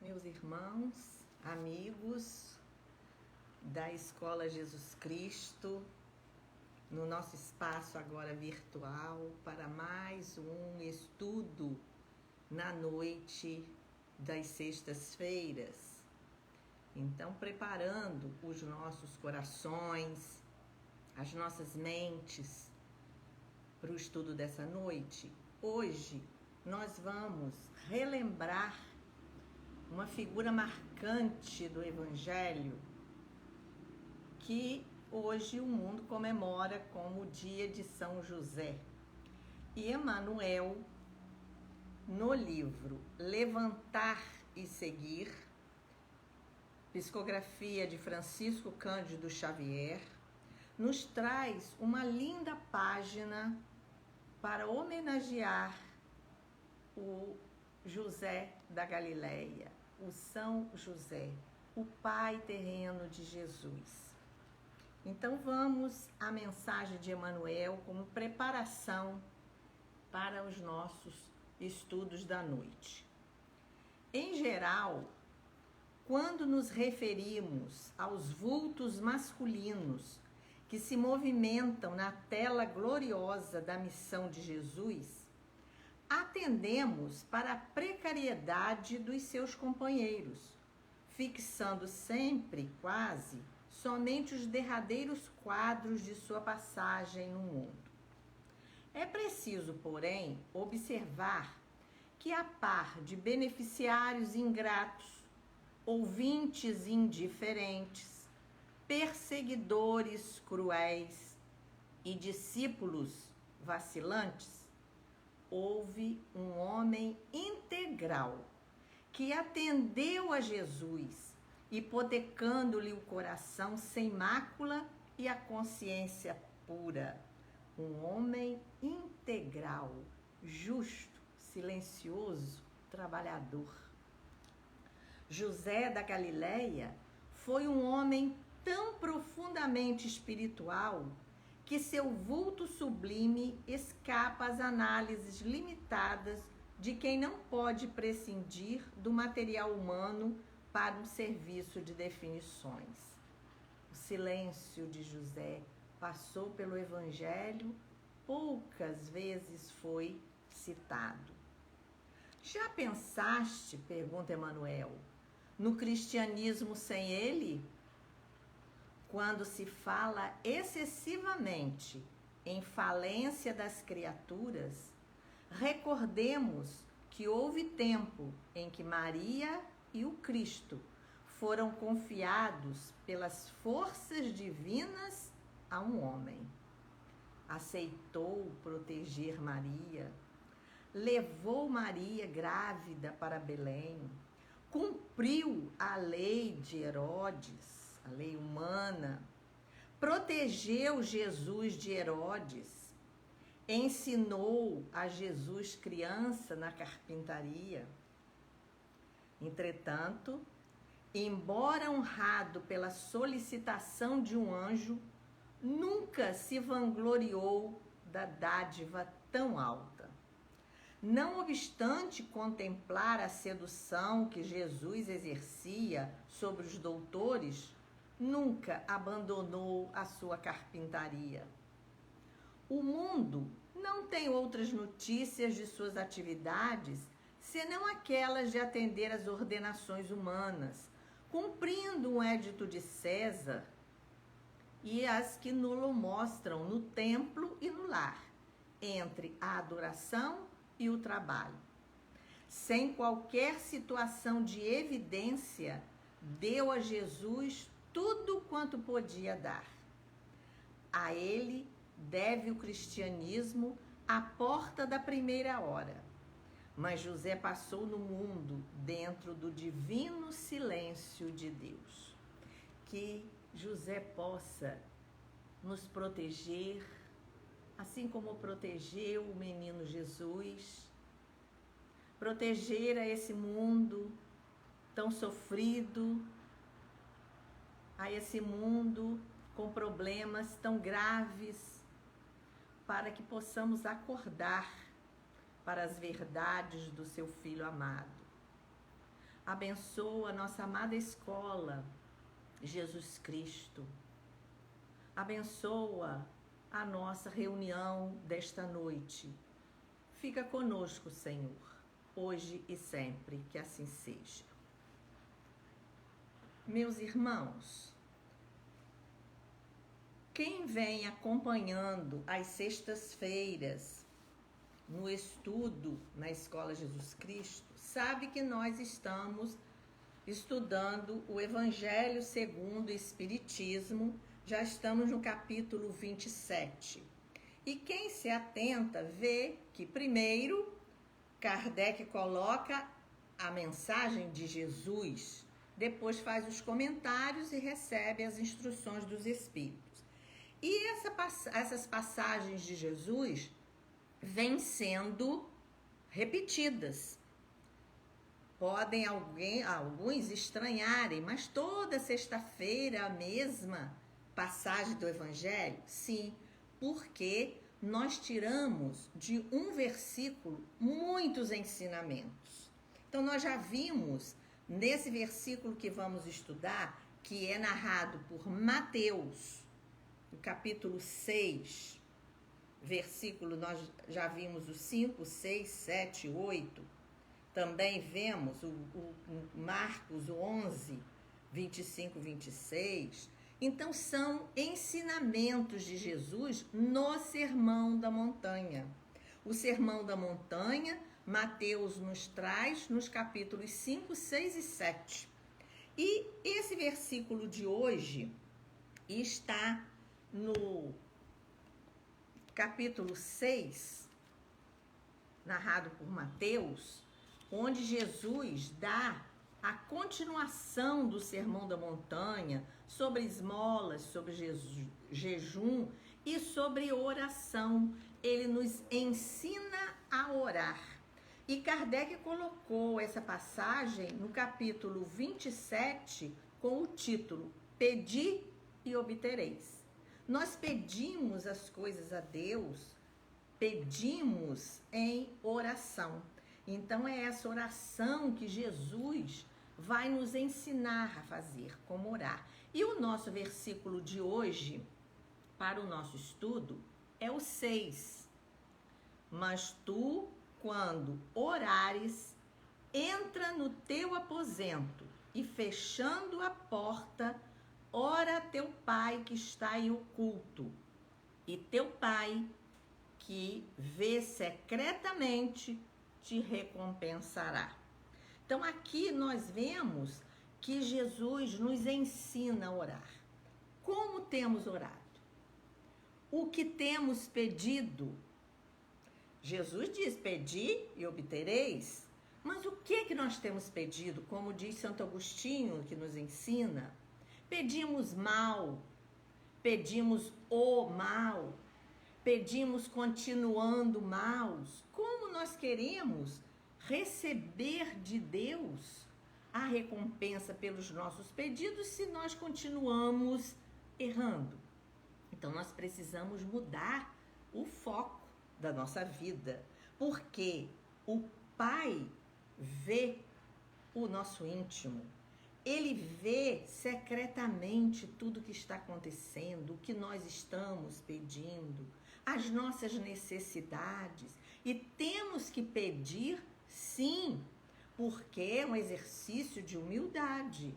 meus irmãos, amigos da Escola Jesus Cristo, no nosso espaço agora virtual, para mais um estudo na noite das sextas-feiras. Então, preparando os nossos corações, as nossas mentes para o estudo dessa noite, hoje nós vamos relembrar uma figura marcante do Evangelho que hoje o mundo comemora como o dia de São José. E Emmanuel, no livro Levantar e Seguir, psicografia de Francisco Cândido Xavier, nos traz uma linda página para homenagear o José da Galileia, o São José, o pai terreno de Jesus. Então vamos à mensagem de Emmanuel como preparação para os nossos estudos da noite. Em geral, quando nos referimos aos vultos masculinos que se movimentam na tela gloriosa da missão de Jesus, atendemos para a precariedade dos seus companheiros, fixando sempre, quase, somente os derradeiros quadros de sua passagem no mundo. É preciso, porém, observar que, a par de beneficiários ingratos, ouvintes indiferentes, perseguidores cruéis e discípulos vacilantes, houve um homem integral que atendeu a Jesus, hipotecando-lhe o coração sem mácula e a consciência pura. Um homem integral, justo, silencioso, trabalhador. José da Galileia foi um homem tão profundamente espiritual que seu vulto sublime escapa às análises limitadas de quem não pode prescindir do material humano para um serviço de definições. O silêncio de José passou pelo Evangelho, poucas vezes foi citado. Já pensaste, pergunta Emmanuel, no cristianismo sem ele? Quando se fala excessivamente em falência das criaturas, recordemos que houve tempo em que Maria e o Cristo foram confiados pelas forças divinas a um homem. Aceitou proteger Maria, levou Maria grávida para Belém, cumpriu a lei de Herodes, a lei humana, protegeu Jesus de Herodes, ensinou a Jesus criança na carpintaria. Entretanto, embora honrado pela solicitação de um anjo, nunca se vangloriou da dádiva tão alta. Não obstante contemplar a sedução que Jesus exercia sobre os doutores, nunca abandonou a sua carpintaria. O mundo não tem outras notícias de suas atividades senão aquelas de atender às ordenações humanas, cumprindo um édito de César, e as que nulo mostram no templo e no lar, entre a adoração e o trabalho. Sem qualquer situação de evidência, deu a Jesus tudo quanto podia dar. A ele deve o cristianismo à porta da primeira hora. Mas José passou no mundo dentro do divino silêncio de Deus. Que José possa nos proteger, assim como protegeu o menino Jesus, proteger a esse mundo tão sofrido, a esse mundo com problemas tão graves, para que possamos acordar para as verdades do seu Filho amado. Abençoa a nossa amada escola, Jesus Cristo. Abençoa a nossa reunião desta noite. Fica conosco, Senhor, hoje e sempre, que assim seja. Meus irmãos, quem vem acompanhando as sextas-feiras no estudo na Escola Jesus Cristo, sabe que nós estamos estudando o Evangelho segundo o Espiritismo, já estamos no capítulo 27. E quem se atenta vê que primeiro Kardec coloca a mensagem de Jesus, depois faz os comentários e recebe as instruções dos Espíritos. E essas passagens de Jesus vêm sendo repetidas. Podem alguns estranharem, mas toda sexta-feira a mesma passagem do Evangelho? Sim, porque nós tiramos de um versículo muitos ensinamentos. Então nós já vimos nesse versículo que vamos estudar, que é narrado por Mateus, no capítulo 6, versículo, nós já vimos o 5, 6, 7, 8. Também vemos o Marcos 11, 25, 26. Então, são ensinamentos de Jesus no Sermão da Montanha. O Sermão da Montanha, Mateus nos traz nos capítulos 5, 6 e 7. E esse versículo de hoje está no capítulo 6, narrado por Mateus, onde Jesus dá a continuação do Sermão da Montanha sobre esmolas, sobre jejum e sobre oração. Ele nos ensina a orar. E Kardec colocou essa passagem no capítulo 27 com o título Pedi e obtereis. Nós pedimos as coisas a Deus, pedimos em oração. Então é essa oração que Jesus vai nos ensinar a fazer, como orar. E o nosso versículo de hoje, para o nosso estudo, é o 6. Mas tu, quando orares, entra no teu aposento e fechando a porta, ora a teu pai que está em oculto, e teu pai que vê secretamente te recompensará. Então aqui nós vemos que Jesus nos ensina a orar. Como temos orado? O que temos pedido? Jesus diz, pedi e obtereis. Mas o que nós temos pedido? Como diz Santo Agostinho, que nos ensina, pedimos mal, pedimos o mal, pedimos continuando maus. Como nós queremos receber de Deus a recompensa pelos nossos pedidos se nós continuamos errando? Então nós precisamos mudar o foco da nossa vida, porque o Pai vê o nosso íntimo. Ele vê secretamente tudo que está acontecendo, o que nós estamos pedindo, as nossas necessidades. E temos que pedir, sim, porque é um exercício de humildade,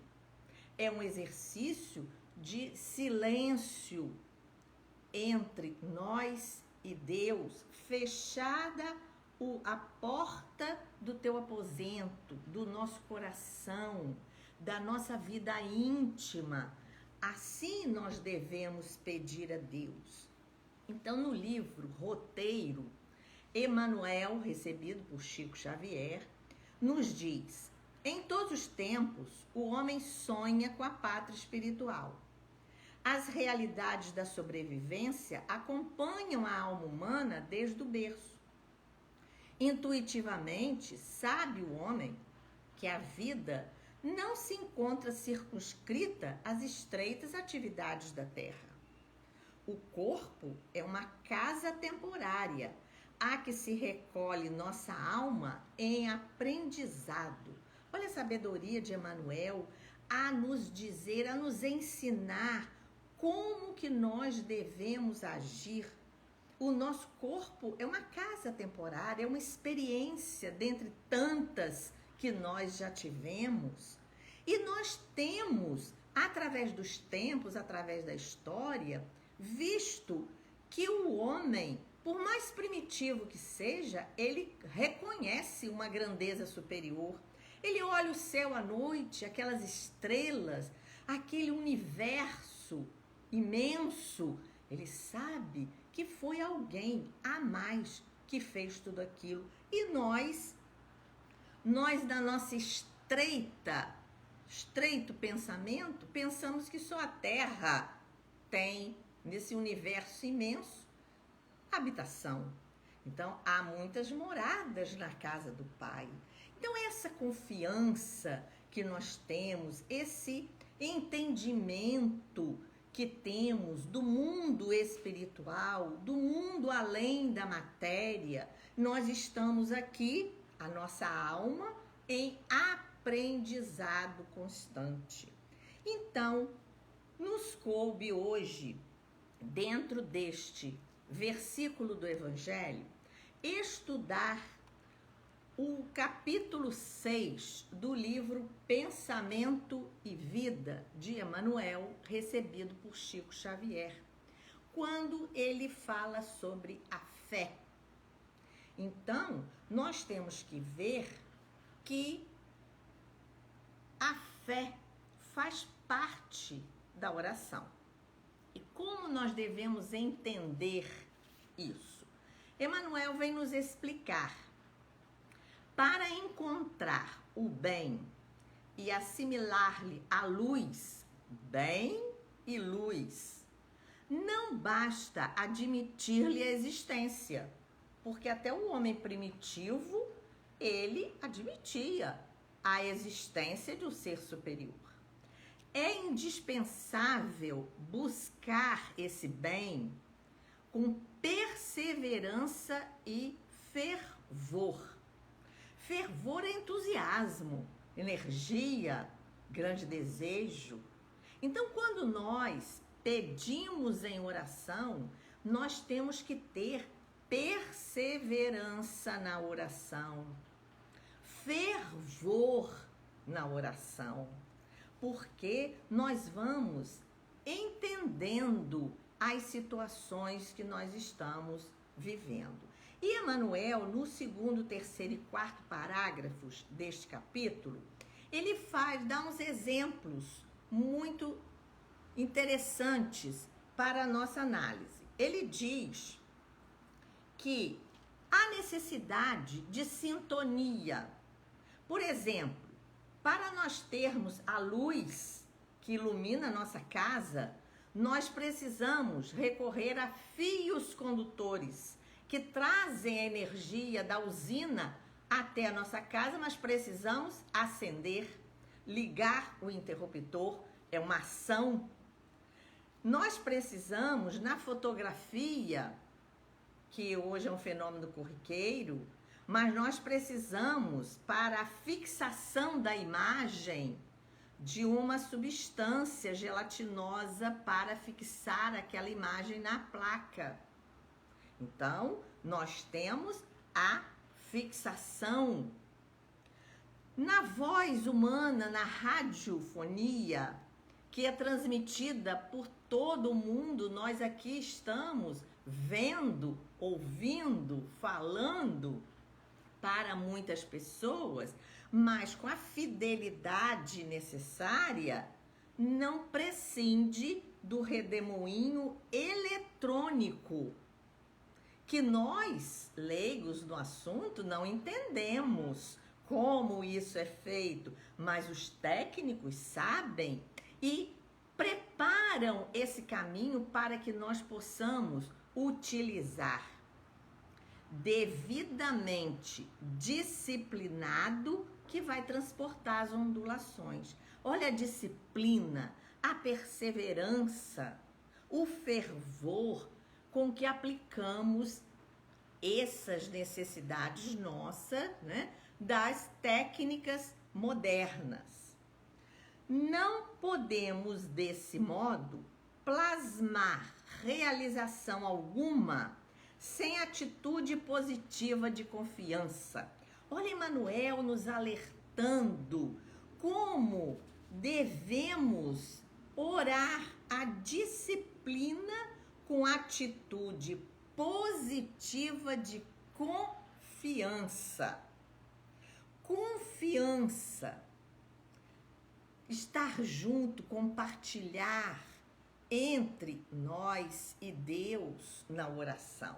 é um exercício de silêncio entre nós e Deus, fechada a porta do teu aposento, do nosso coração, da nossa vida íntima. Assim nós devemos pedir a Deus. Então, no livro Roteiro, Emmanuel, recebido por Chico Xavier, nos diz: em todos os tempos, o homem sonha com a pátria espiritual. As realidades da sobrevivência acompanham a alma humana desde o berço. Intuitivamente, sabe o homem que a vida não se encontra circunscrita às estreitas atividades da terra. O corpo é uma casa temporária, a que se recolhe nossa alma em aprendizado, Olha a sabedoria de Emmanuel a nos dizer, a nos ensinar como que nós devemos agir. O nosso corpo é uma casa temporária, é uma experiência dentre tantas que nós já tivemos. E nós temos, através dos tempos, através da história, visto que o homem, por mais primitivo que seja, ele reconhece uma grandeza superior. Ele olha o céu à noite, aquelas estrelas, aquele universo imenso. Ele sabe que foi alguém a mais que fez tudo aquilo. E nós na nossa estreito pensamento, pensamos que só a Terra tem, nesse universo imenso, habitação. Então, há muitas moradas na casa do Pai. Então, essa confiança que nós temos, esse entendimento que temos do mundo espiritual, do mundo além da matéria, nós estamos aqui, a nossa alma, em aprendizado constante. Então, nos coube hoje, dentro deste versículo do Evangelho, estudar o capítulo 6 do livro Pensamento e Vida, de Emmanuel, recebido por Chico Xavier, quando ele fala sobre a fé. Então, nós temos que ver que a fé faz parte da oração. E como nós devemos entender isso? Emmanuel vem nos explicar. Para encontrar o bem e assimilar-lhe a luz, bem e luz, não basta admitir-lhe a existência, porque até o homem primitivo, ele admitia a existência de um ser superior. É indispensável buscar esse bem com perseverança e fervor. Fervor é entusiasmo, energia, grande desejo. Então, quando nós pedimos em oração, nós temos que ter perseverança na oração, fervor na oração, porque nós vamos entendendo as situações que nós estamos vivendo. E Emmanuel, no 2º, 3º e 4º parágrafos deste capítulo, ele dá uns exemplos muito interessantes para a nossa análise. Ele diz que há necessidade de sintonia. Por exemplo, para nós termos a luz que ilumina a nossa casa, nós precisamos recorrer a fios condutores que trazem a energia da usina até a nossa casa, mas precisamos acender, ligar o interruptor, é uma ação. Nós precisamos, na fotografia, que hoje é um fenômeno corriqueiro, mas nós precisamos, para a fixação da imagem, de uma substância gelatinosa para fixar aquela imagem na placa. Então, nós temos a fixação. Na voz humana, na radiofonia, que é transmitida por todo o mundo, nós aqui estamos vendo, ouvindo, falando para muitas pessoas, mas com a fidelidade necessária, não prescinde do redemoinho eletrônico, que nós, leigos no assunto, não entendemos como isso é feito, mas os técnicos sabem e preparam esse caminho para que nós possamos utilizar. Devidamente disciplinado, que vai transportar as ondulações. Olha a disciplina, a perseverança, o fervor com que aplicamos essas necessidades nossas, né, das técnicas modernas. Não podemos, desse modo, plasmar realização alguma sem atitude positiva de confiança. Olha Emmanuel nos alertando como devemos orar a disciplina com atitude positiva de confiança. Confiança. Estar junto, compartilhar entre nós e Deus na oração.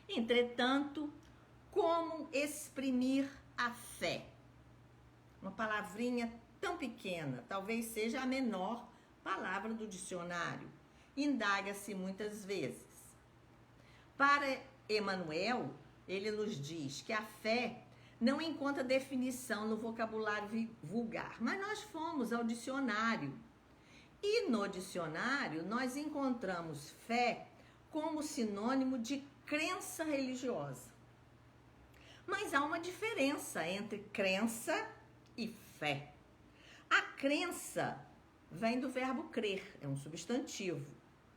Entretanto, como exprimir a fé? Uma palavrinha tão pequena, talvez seja a menor palavra do dicionário. Indaga-se muitas vezes. Para Emmanuel, ele nos diz que a fé não encontra definição no vocabulário vulgar, mas nós fomos ao dicionário. E no dicionário nós encontramos fé como sinônimo de crença religiosa. Mas há uma diferença entre crença e fé. A crença vem do verbo crer, é um substantivo,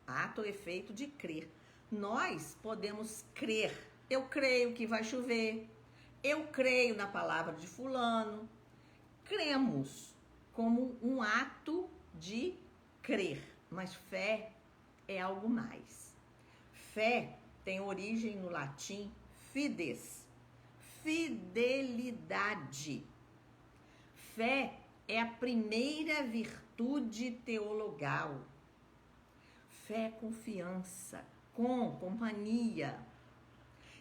ato ou efeito de crer. Nós podemos crer. Eu creio que vai chover. Eu creio na palavra de fulano. Cremos como um ato de crer, mas fé é algo mais. Fé tem origem no latim fides, fidelidade. Fé é a primeira virtude teologal. Fé é confiança, companhia.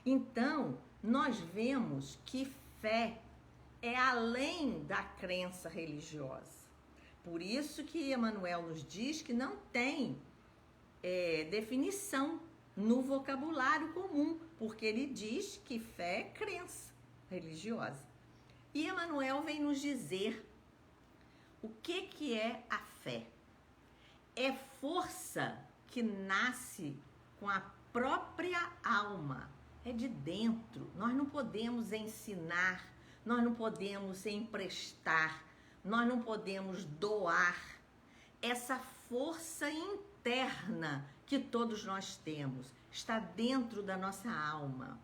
Então, nós vemos que fé é além da crença religiosa. Por isso que Emmanuel nos diz que não tem definição no vocabulário comum, porque ele diz que fé é crença religiosa. E Emmanuel vem nos dizer o que é a fé. É força que nasce com a própria alma, é de dentro. Nós não podemos ensinar, nós não podemos emprestar, nós não podemos doar. Essa força interna que todos nós temos está dentro da nossa alma.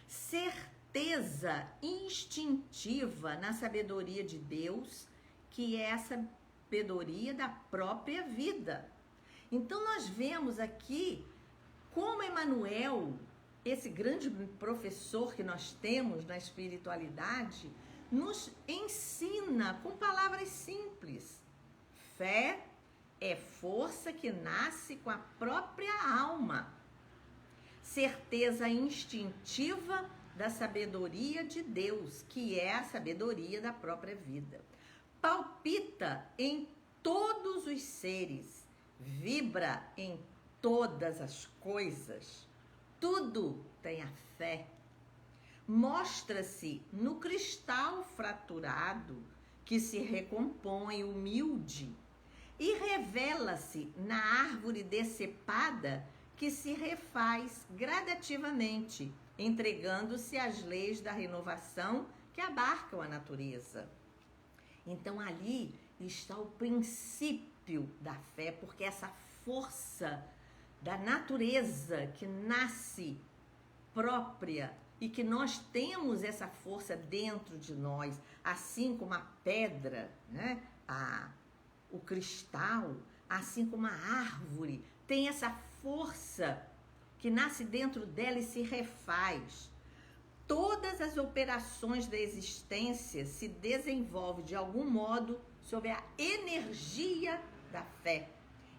Certeza instintiva na sabedoria de Deus, que é a sabedoria da própria vida. Então nós vemos aqui como Emmanuel, esse grande professor que nós temos na espiritualidade, nos ensina com palavras simples. Fé é força que nasce com a própria alma. Certeza instintiva da sabedoria de Deus, que é a sabedoria da própria vida. Palpita em todos os seres, vibra em todas as coisas. Tudo tem a fé. Mostra-se no cristal fraturado, que se recompõe humilde, e revela-se na árvore decepada, que se refaz gradativamente, entregando-se às leis da renovação que abarcam a natureza. Então ali está o princípio da fé, porque essa força da natureza que nasce própria e que nós temos essa força dentro de nós, assim como a pedra, né? O cristal, assim como a árvore, tem essa força que nasce dentro dela e se refaz. Todas as operações da existência se desenvolvem de algum modo sob a energia da fé.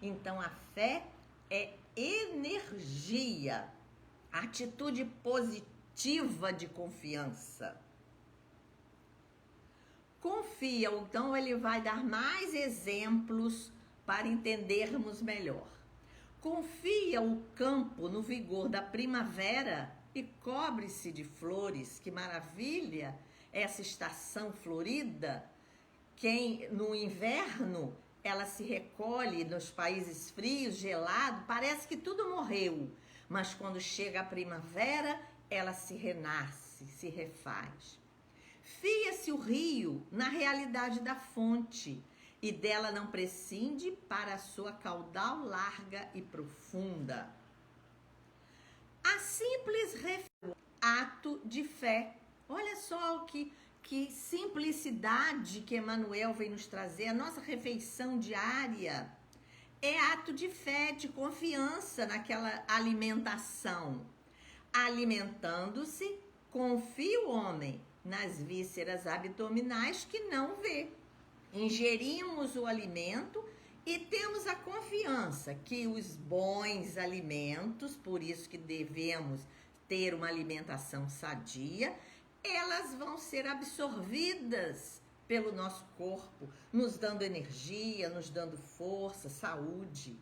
Então a fé é energia, atitude positiva de confiança. Confia, então ele vai dar mais exemplos para entendermos melhor. Confia o campo no vigor da primavera e cobre-se de flores. Que maravilha essa estação florida! Quem no inverno ela se recolhe nos países frios, gelado, parece que tudo morreu. Mas quando chega a primavera, ela se renasce, se refaz. Fia-se o rio na realidade da fonte, e dela não prescinde para a sua caudal larga e profunda. A simples ato de fé. Olha só que simplicidade que Emmanuel vem nos trazer. A nossa refeição diária é ato de fé, de confiança naquela alimentação. Alimentando-se, confia o homem nas vísceras abdominais que não vê. Ingerimos o alimento e temos a confiança que os bons alimentos, por isso que devemos ter uma alimentação sadia, elas vão ser absorvidas pelo nosso corpo, nos dando energia, nos dando força, saúde.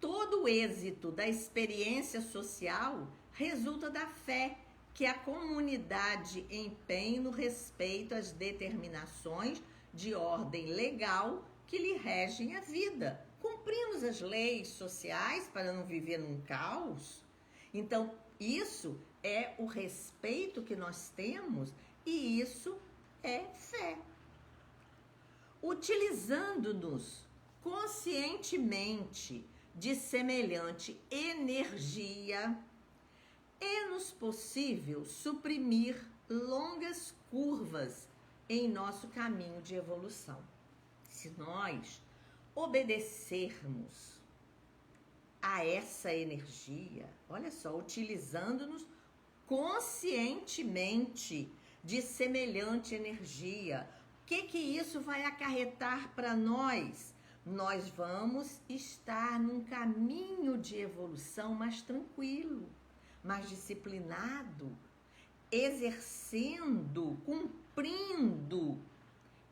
Todo o êxito da experiência social resulta da fé que a comunidade empenha no respeito às determinações de ordem legal que lhe regem a vida. Cumprimos as leis sociais para não viver num caos. Então, isso é o respeito que nós temos e isso é fé. Utilizando-nos conscientemente de semelhante energia, é-nos possível suprimir longas curvas em nosso caminho de evolução. Se nós obedecermos a essa energia, olha só, utilizando-nos conscientemente de semelhante energia, o que isso vai acarretar para nós? Nós vamos estar num caminho de evolução mais tranquilo, mais disciplinado, exercendo, cumprindo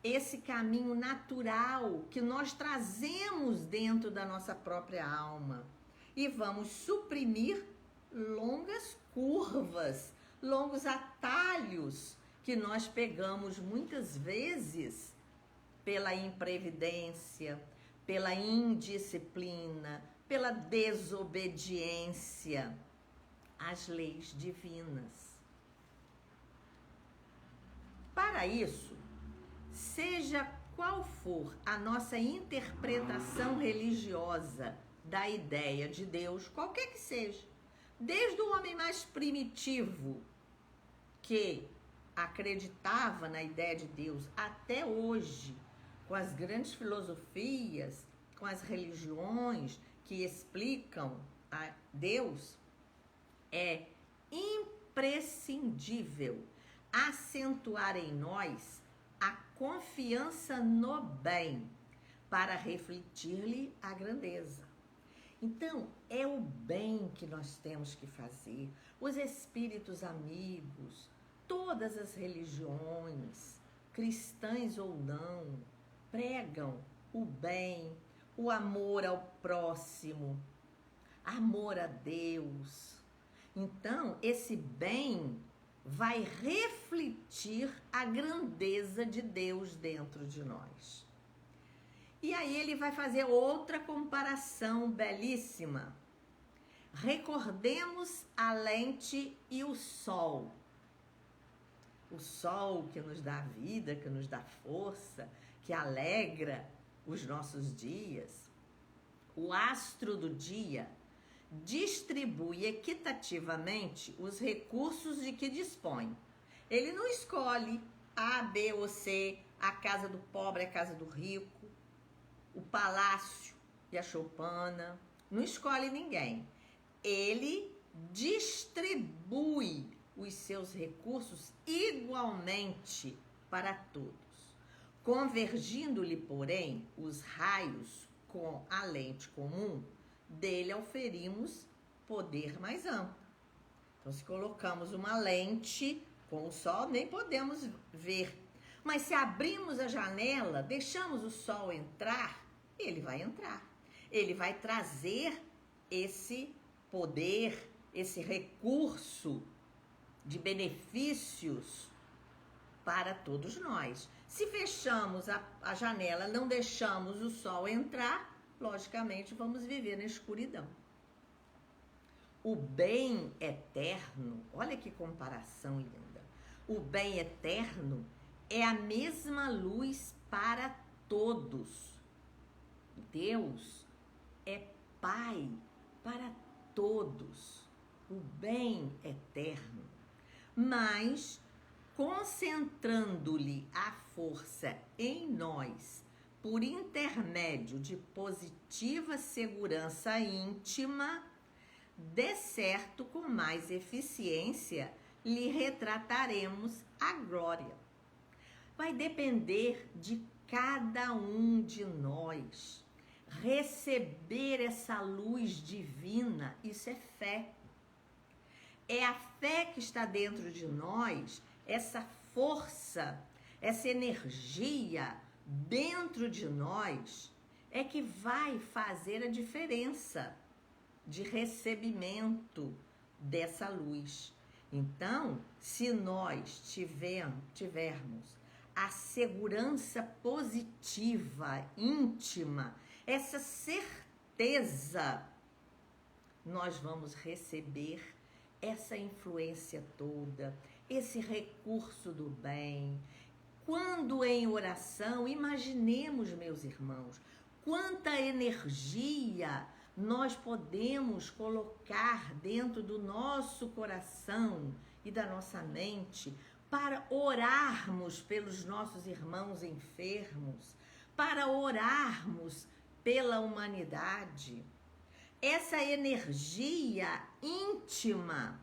esse caminho natural que nós trazemos dentro da nossa própria alma. E vamos suprimir longas curvas, longos atalhos que nós pegamos muitas vezes pela imprevidência, pela indisciplina, pela desobediência às leis divinas. Para isso, seja qual for a nossa interpretação religiosa da ideia de Deus, qualquer que seja, desde o homem mais primitivo, que acreditava na ideia de Deus, até hoje, com as grandes filosofias, com as religiões que explicam a Deus, é imprescindível acentuar em nós a confiança no bem para refletir-lhe a grandeza. Então, é o bem que nós temos que fazer. Os espíritos amigos, todas as religiões, cristãs ou não, pregam o bem, o amor ao próximo, amor a Deus. Então, esse bem vai refletir a grandeza de Deus dentro de nós. E aí ele vai fazer outra comparação belíssima. Recordemos a lente e o sol. O sol que nos dá vida, que nos dá força, que alegra os nossos dias. O astro do dia distribui equitativamente os recursos de que dispõe. Ele não escolhe A, B ou C, a casa do pobre, a casa do rico, o palácio e a choupana, não escolhe ninguém. Ele distribui os seus recursos igualmente para todos, convergindo-lhe, porém, os raios com a lente comum, dele auferimos poder mais amplo. Então, se colocamos uma lente com o sol, nem podemos ver. Mas se abrimos a janela, deixamos o sol entrar, ele vai entrar. Ele vai trazer esse poder, esse recurso de benefícios para todos nós. Se fechamos a janela, não deixamos o sol entrar, logicamente vamos viver na escuridão. O bem eterno, olha que comparação linda. O bem eterno é a mesma luz para todos. Deus é Pai para todos, o bem eterno. Mas, concentrando-lhe a força em nós, por intermédio de positiva segurança íntima, de certo, com mais eficiência, lhe retrataremos a glória. Vai depender de cada um de nós receber essa luz divina. Isso é fé. É a fé que está dentro de nós, essa força, essa energia dentro de nós é que vai fazer a diferença de recebimento dessa luz. Então, se nós tivermos a segurança positiva, íntima, essa certeza, nós vamos receber essa influência toda, esse recurso do bem. Quando em oração, imaginemos, meus irmãos, quanta energia nós podemos colocar dentro do nosso coração e da nossa mente para orarmos pelos nossos irmãos enfermos, para orarmos pela humanidade. Essa energia íntima,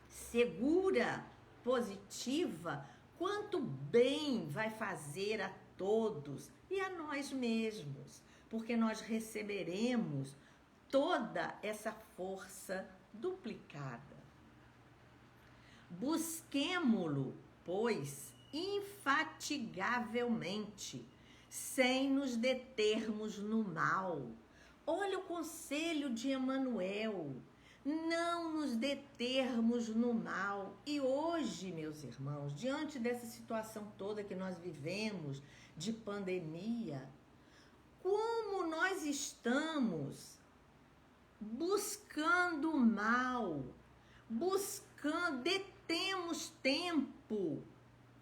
segura, positiva, quanto bem vai fazer a todos e a nós mesmos, porque nós receberemos toda essa força duplicada. Busquemo-lo, pois, infatigavelmente, sem nos determos no mal. Olha o conselho de Emmanuel, não nos determos no mal. E hoje, meus irmãos, diante dessa situação toda que nós vivemos, de pandemia, como nós estamos buscando o mal, detemos tempo,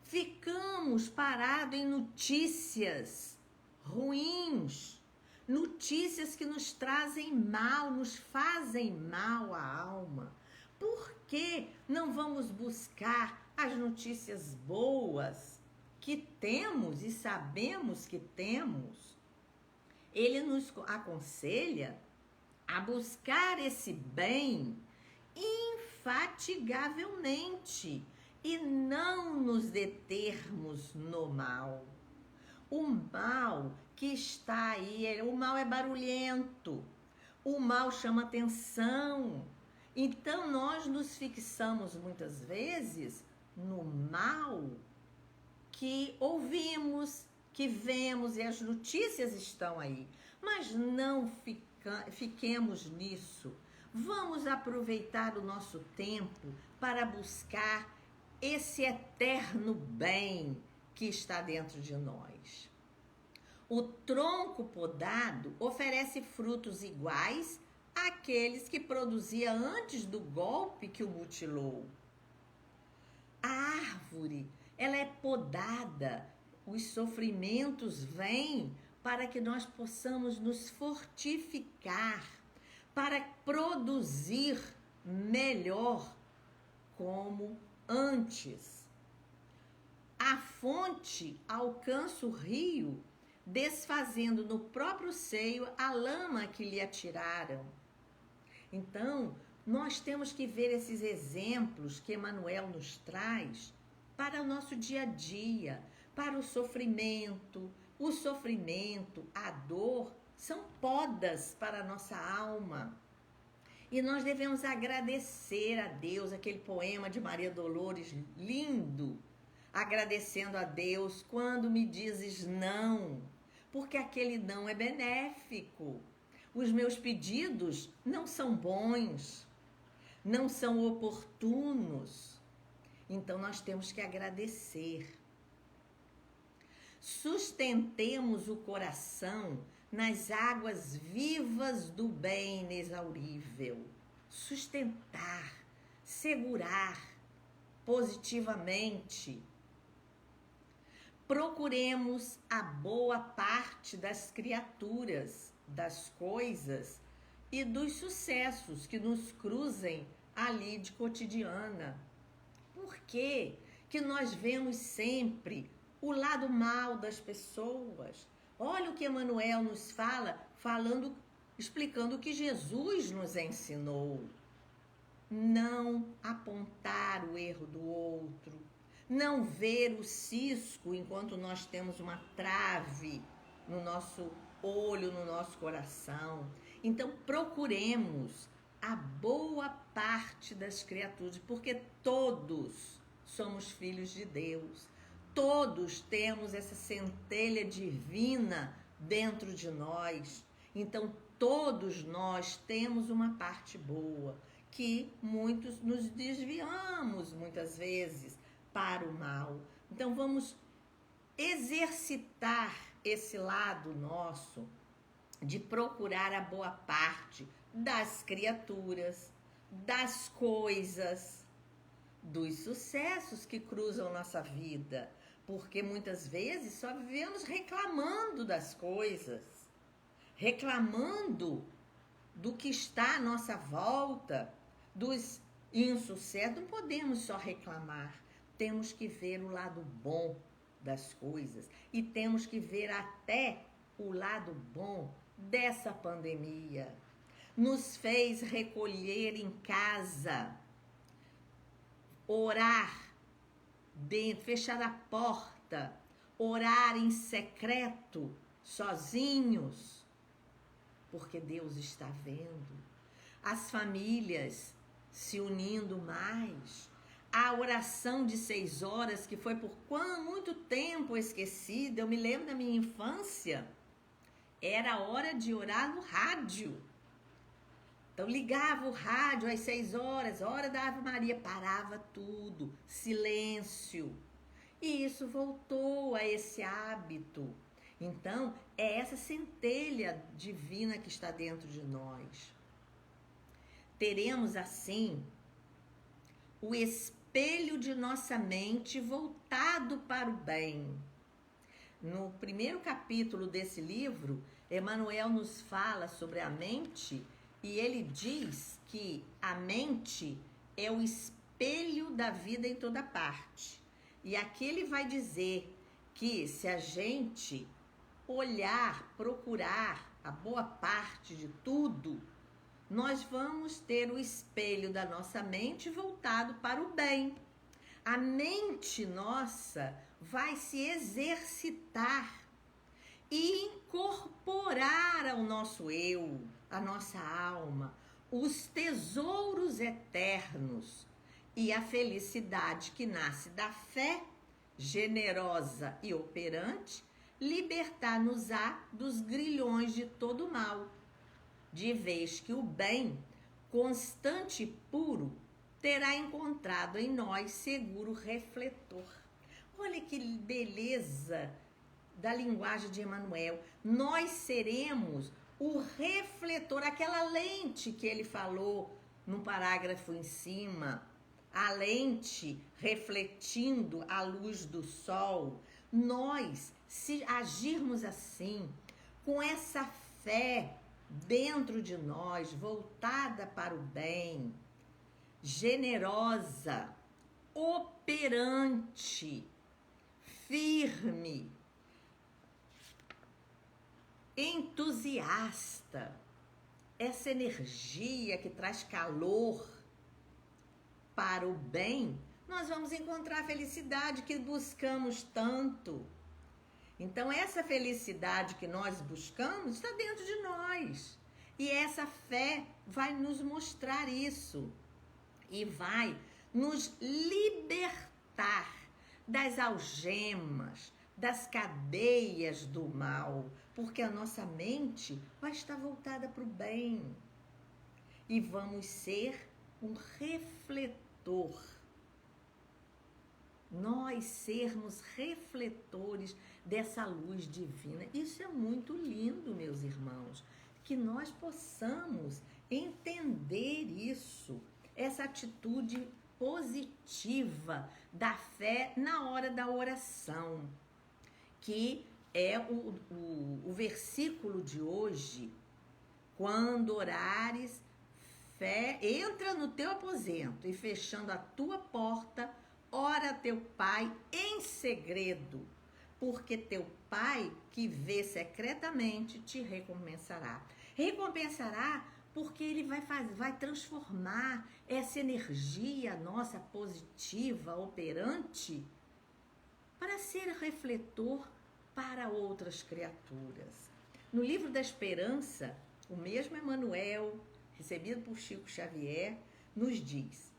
ficamos parados em notícias ruins, notícias que nos trazem mal, nos fazem mal à alma. Por que não vamos buscar as notícias boas que temos e sabemos que temos? Ele nos aconselha a buscar esse bem infatigavelmente e não nos determos no mal. O mal que está aí, o mal é barulhento, o mal chama atenção. Então nós nos fixamos muitas vezes no mal que ouvimos, que vemos, e as notícias estão aí. Mas não fiquemos nisso. Vamos aproveitar o nosso tempo para buscar esse eterno bem que está dentro de nós. O tronco podado oferece frutos iguais àqueles que produzia antes do golpe que o mutilou. A árvore, ela é podada, os sofrimentos vêm para que nós possamos nos fortificar, para produzir melhor como antes. A fonte alcança o rio, desfazendo no próprio seio a lama que lhe atiraram. Então, nós temos que ver esses exemplos que Emmanuel nos traz para o nosso dia a dia, para o sofrimento. O sofrimento, a dor, são podas para a nossa alma. E nós devemos agradecer a Deus, aquele poema de Maria Dolores, lindo, agradecendo a Deus quando me dizes não, porque aquele não é benéfico. Os meus pedidos não são bons, não são oportunos. Então nós temos que agradecer. Sustentemos o coração nas águas vivas do bem inexaurível. Sustentar, segurar. positivamente. Procuremos a boa parte das criaturas, das coisas e dos sucessos que nos cruzem ali de cotidiana. Por que que nós vemos sempre o lado mal das pessoas? Olha o que Emmanuel nos fala, explicando o que Jesus nos ensinou. Não apontar o erro do outro, não ver o cisco enquanto nós temos uma trave no nosso olho, no nosso coração. Então, procuremos a boa parte das criaturas, porque todos somos filhos de Deus. Todos temos essa centelha divina dentro de nós. Então, todos nós temos uma parte boa, que muitos nos desviamos muitas vezes para o mal. Então vamos exercitar esse lado nosso de procurar a boa parte das criaturas, das coisas, dos sucessos que cruzam nossa vida, porque muitas vezes só vivemos reclamando das coisas, reclamando do que está à nossa volta, dos insucessos. Não podemos só reclamar. Temos que ver o lado bom das coisas e temos que ver até o lado bom dessa pandemia. Nos fez recolher em casa, orar dentro, fechar a porta, orar em secreto, sozinhos, porque Deus está vendo. As famílias se unindo mais, a oração de 6 horas, que foi por muito tempo esquecida. Eu me lembro da minha infância, era a hora de orar no rádio. Então ligava o rádio às 6 horas, hora da Ave Maria, parava tudo, silêncio. E isso voltou a esse hábito. Então, é essa centelha divina que está dentro de nós. Teremos assim o espelho de nossa mente voltado para o bem. No primeiro capítulo desse livro, Emmanuel nos fala sobre a mente e ele diz que a mente é o espelho da vida em toda parte. E aqui ele vai dizer que se a gente olhar, procurar a boa parte de tudo, nós vamos ter o espelho da nossa mente voltado para o bem. A mente nossa vai se exercitar e incorporar ao nosso eu, à nossa alma, os tesouros eternos e a felicidade que nasce da fé generosa e operante, libertar-nos-á dos grilhões de todo mal, de vez que o bem, constante e puro, terá encontrado em nós seguro refletor. Olha que beleza da linguagem de Emmanuel. Nós seremos o refletor, aquela lente que ele falou no parágrafo em cima, a lente refletindo a luz do sol. Nós, se agirmos assim, com essa fé dentro de nós, voltada para o bem, generosa, operante, firme, entusiasta, essa energia que traz calor para o bem, nós vamos encontrar a felicidade que buscamos tanto. Então, essa felicidade que nós buscamos está dentro de nós. E essa fé vai nos mostrar isso. E vai nos libertar das algemas, das cadeias do mal. Porque a nossa mente vai estar voltada para o bem. E vamos ser um refletor. Nós sermos refletores dessa luz divina. Isso é muito lindo, meus irmãos, que nós possamos entender isso, essa atitude positiva da fé na hora da oração, que é o versículo de hoje. Quando orares, fé, entra no teu aposento e fechando a tua porta, ora a teu pai em segredo, porque teu pai que vê secretamente te recompensará. Recompensará porque ele vai transformar essa energia nossa positiva, operante, para ser refletor para outras criaturas. No livro da Esperança, o mesmo Emmanuel, recebido por Chico Xavier, nos diz: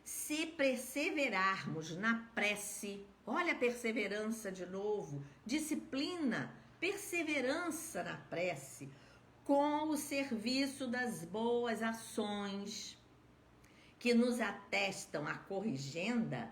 se perseverarmos na prece, olha a perseverança de novo, disciplina, perseverança na prece, com o serviço das boas ações que nos atestam a corrigenda,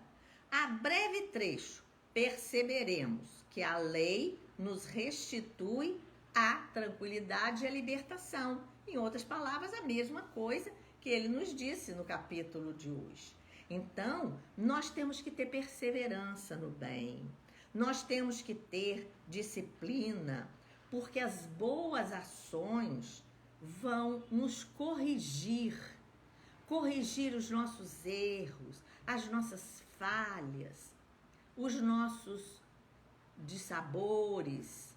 a breve trecho perceberemos que a lei nos restitui a tranquilidade e a libertação. Em outras palavras, a mesma coisa que ele nos disse no capítulo de hoje. Então, nós temos que ter perseverança no bem, nós temos que ter disciplina, porque as boas ações vão nos corrigir os nossos erros, as nossas falhas, os nossos dissabores,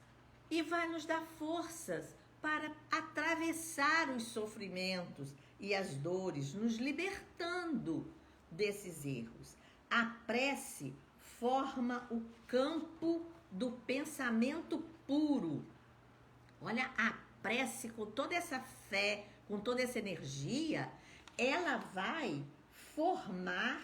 e vai nos dar forças para atravessar os sofrimentos e as dores, nos libertando desses erros. A prece forma o campo do pensamento puro. Olha, a prece, com toda essa fé, com toda essa energia, ela vai formar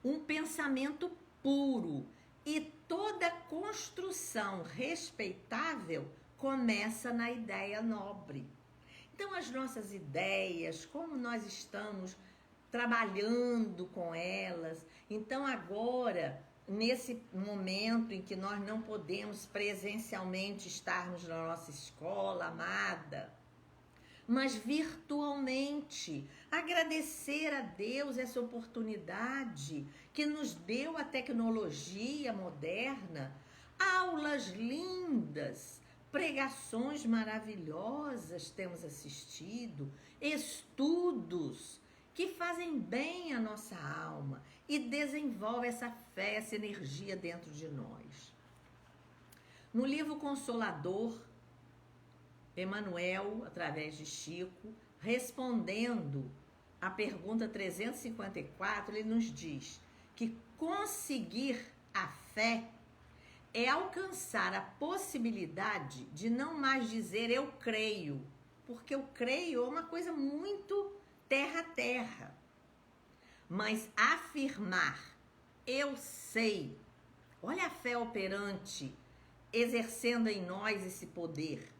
um pensamento puro. E toda construção respeitável começa na ideia nobre. Então, as nossas ideias, como nós estamos trabalhando com elas. Então, agora, nesse momento em que nós não podemos presencialmente estarmos na nossa escola amada, mas virtualmente, agradecer a Deus essa oportunidade que nos deu a tecnologia moderna, aulas lindas, pregações maravilhosas temos assistido, estudos que fazem bem à nossa alma e desenvolvem essa fé, essa energia dentro de nós. No livro Consolador, Emmanuel, através de Chico, respondendo à pergunta 354, ele nos diz que conseguir a fé é alcançar a possibilidade de não mais dizer eu creio, porque eu creio é uma coisa muito terra a terra, mas afirmar eu sei. Olha a fé operante, exercendo em nós esse poder,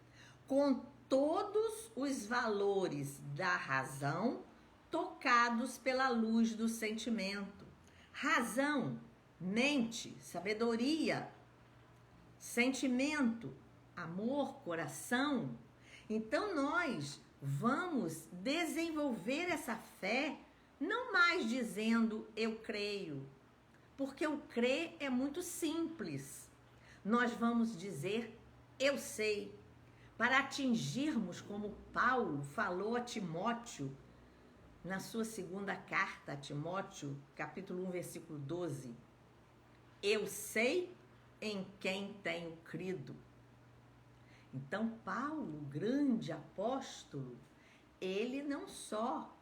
com todos os valores da razão tocados pela luz do sentimento. Razão, mente, sabedoria, sentimento, amor, coração. Então nós vamos desenvolver essa fé, não mais dizendo eu creio, porque o crer é muito simples. Nós vamos dizer eu sei, para atingirmos, como Paulo falou a Timóteo, na sua segunda carta a Timóteo, capítulo 1, versículo 12. Eu sei em quem tenho crido. Então, Paulo, o grande apóstolo, ele não só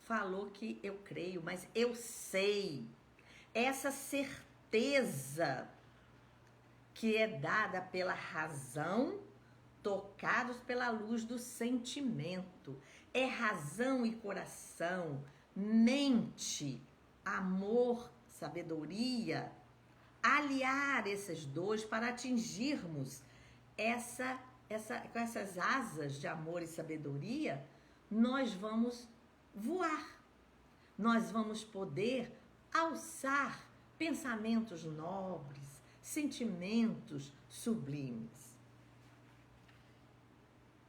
falou que eu creio, mas eu sei. Essa certeza que é dada pela razão, tocados pela luz do sentimento. É razão e coração, mente, amor, sabedoria. Aliar esses dois para atingirmos com essas asas de amor e sabedoria, nós vamos voar. Nós vamos poder alçar pensamentos nobres, sentimentos sublimes.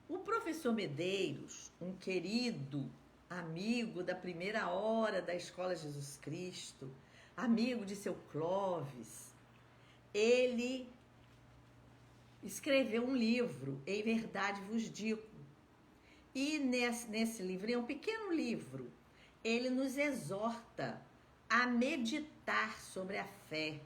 O professor Medeiros, um querido amigo da primeira hora da Escola Jesus Cristo, amigo de seu Clóvis, ele escreveu um livro, Em Verdade Vos Digo. E nesse livro, é um pequeno livro, ele nos exorta a meditar sobre a fé.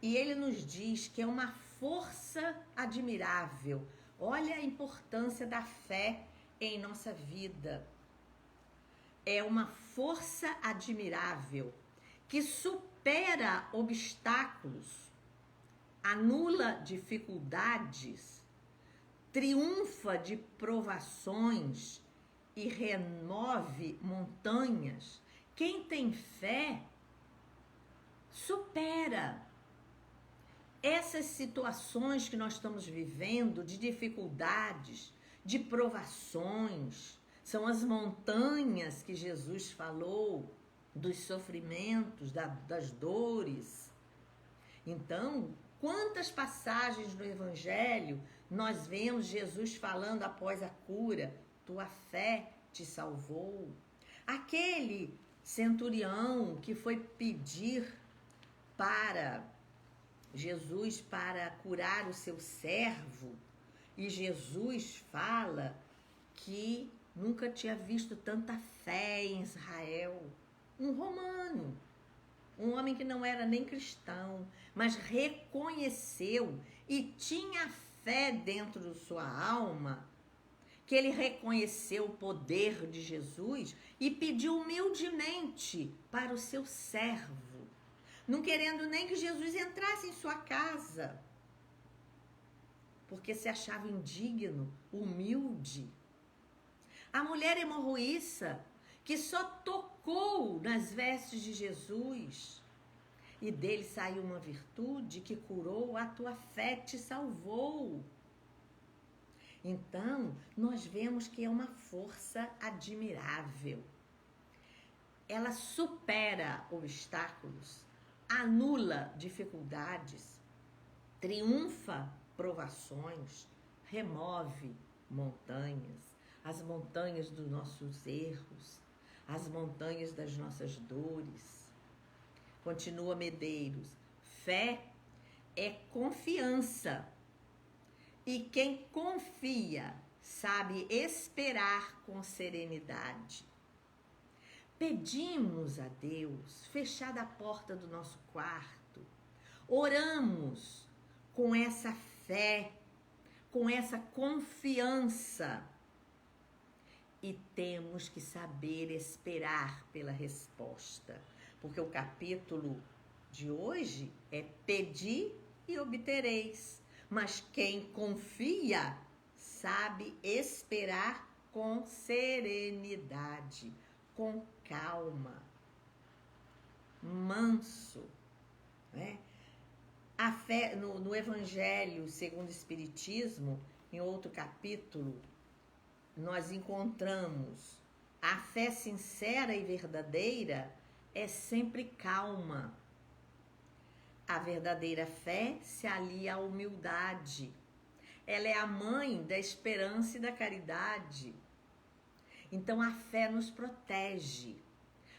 E ele nos diz que é uma força admirável. Olha a importância da fé em nossa vida. É uma força admirável que supera obstáculos, anula dificuldades, triunfa de provações e remove montanhas. Quem tem fé supera essas situações que nós estamos vivendo, de dificuldades, de provações. São as montanhas que Jesus falou, dos sofrimentos, das dores. Então, quantas passagens no Evangelho nós vemos Jesus falando após a cura: tua fé te salvou. Aquele centurião que foi pedir para Jesus para curar o seu servo, e Jesus fala que nunca tinha visto tanta fé em Israel. Um romano, um homem que não era nem cristão, mas reconheceu e tinha fé dentro de sua alma, que ele reconheceu o poder de Jesus e pediu humildemente para o seu servo, não querendo nem que Jesus entrasse em sua casa, porque se achava indigno, humilde. A mulher hemorroíça, que só tocou nas vestes de Jesus, e dele saiu uma virtude que curou, a tua fé te salvou. Então, nós vemos que é uma força admirável. Ela supera obstáculos, anula dificuldades, triunfa provações, remove montanhas, as montanhas dos nossos erros, as montanhas das nossas dores. Continua Medeiros: fé é confiança, e quem confia sabe esperar com serenidade. Pedimos a Deus, fechada a porta do nosso quarto, oramos com essa fé, com essa confiança, e temos que saber esperar pela resposta, porque o capítulo de hoje é pedi e obtereis, mas quem confia sabe esperar com serenidade, com calma, manso, né? A fé no Evangelho segundo o Espiritismo, em outro capítulo, nós encontramos a fé sincera e verdadeira é sempre calma. A verdadeira fé se alia à humildade. Ela é a mãe da esperança e da caridade. Então a fé nos protege,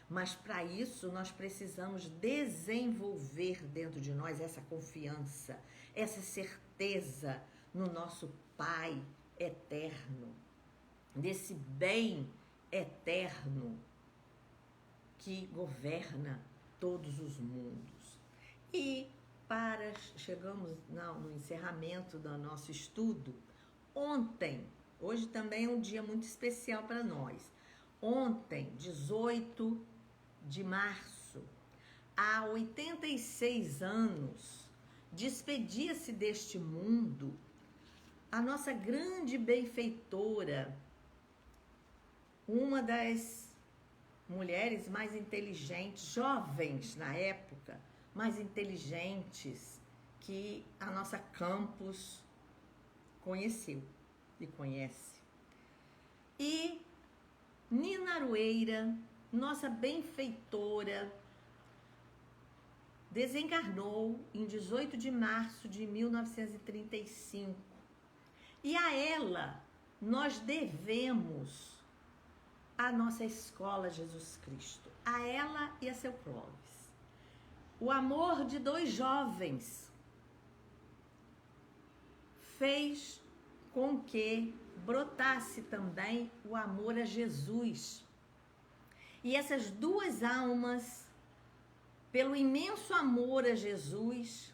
mas para isso nós precisamos desenvolver dentro de nós essa confiança, essa certeza no nosso Pai eterno, desse bem eterno que governa todos os mundos. E chegamos no encerramento do nosso estudo. Hoje também é um dia muito especial para nós. Ontem, 18 de março, há 86 anos, despedia-se deste mundo a nossa grande benfeitora, uma das mulheres mais inteligentes, jovens na época, mais inteligentes que a nossa campus conheceu e conhece. E Nina Aroeira, nossa benfeitora, desencarnou em 18 de março de 1935. E a ela nós devemos a nossa escola Jesus Cristo, a ela e a seu Clóvis. O amor de dois jovens fez com que brotasse também o amor a Jesus. E essas duas almas, pelo imenso amor a Jesus,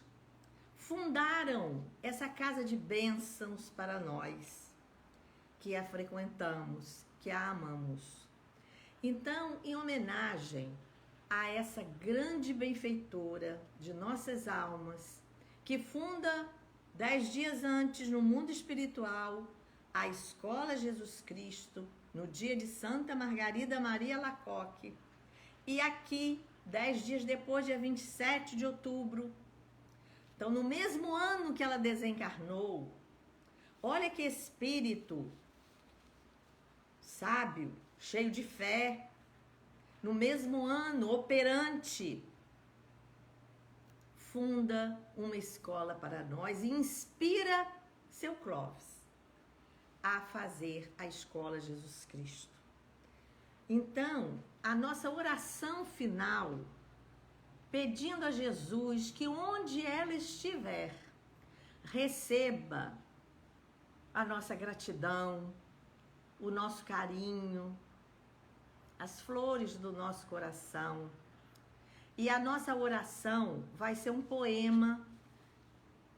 fundaram essa casa de bênçãos para nós, que a frequentamos, que a amamos. Então, em homenagem a essa grande benfeitora de nossas almas, que funda 10 dias antes no mundo espiritual a Escola Jesus Cristo, no dia de Santa Margarida Maria Alacoque, e aqui, 10 dias depois, dia 27 de outubro, então no mesmo ano que ela desencarnou, olha que espírito sábio, cheio de fé, no mesmo ano, operante, funda uma escola para nós e inspira seu Clóvis a fazer a Escola Jesus Cristo. Então, a nossa oração final, pedindo a Jesus que onde ela estiver, receba a nossa gratidão, o nosso carinho, as flores do nosso coração. E a nossa oração vai ser um poema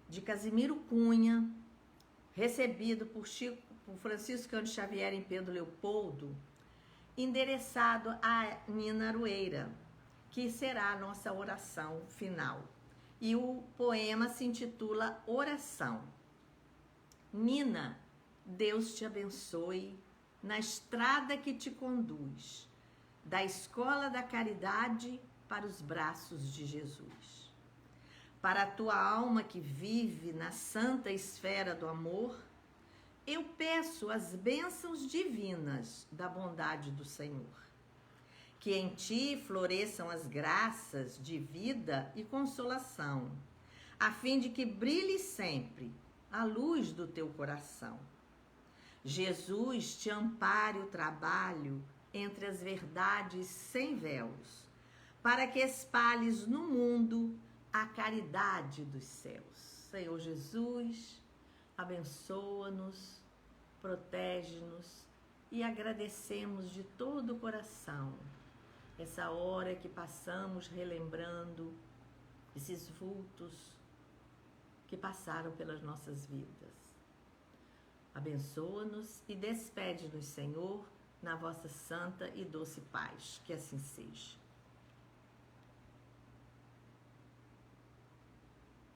de Casimiro Cunha, recebido por Francisco Cândido Xavier em Pedro Leopoldo, endereçado a Nina Aroeira, que será a nossa oração final. E o poema se intitula Oração. Nina, Deus te abençoe na estrada que te conduz, da escola da caridade para os braços de Jesus. Para a tua alma que vive na santa esfera do amor, eu peço as bênçãos divinas da bondade do Senhor. Que em ti floresçam as graças de vida e consolação, a fim de que brilhe sempre a luz do teu coração. Jesus te ampare o trabalho entre as verdades sem véus, para que espalhes no mundo a caridade dos céus. Senhor Jesus, abençoa-nos, protege-nos e agradecemos de todo o coração essa hora que passamos relembrando esses vultos que passaram pelas nossas vidas. Abençoa-nos e despede-nos, Senhor, na vossa santa e doce paz. Que assim seja.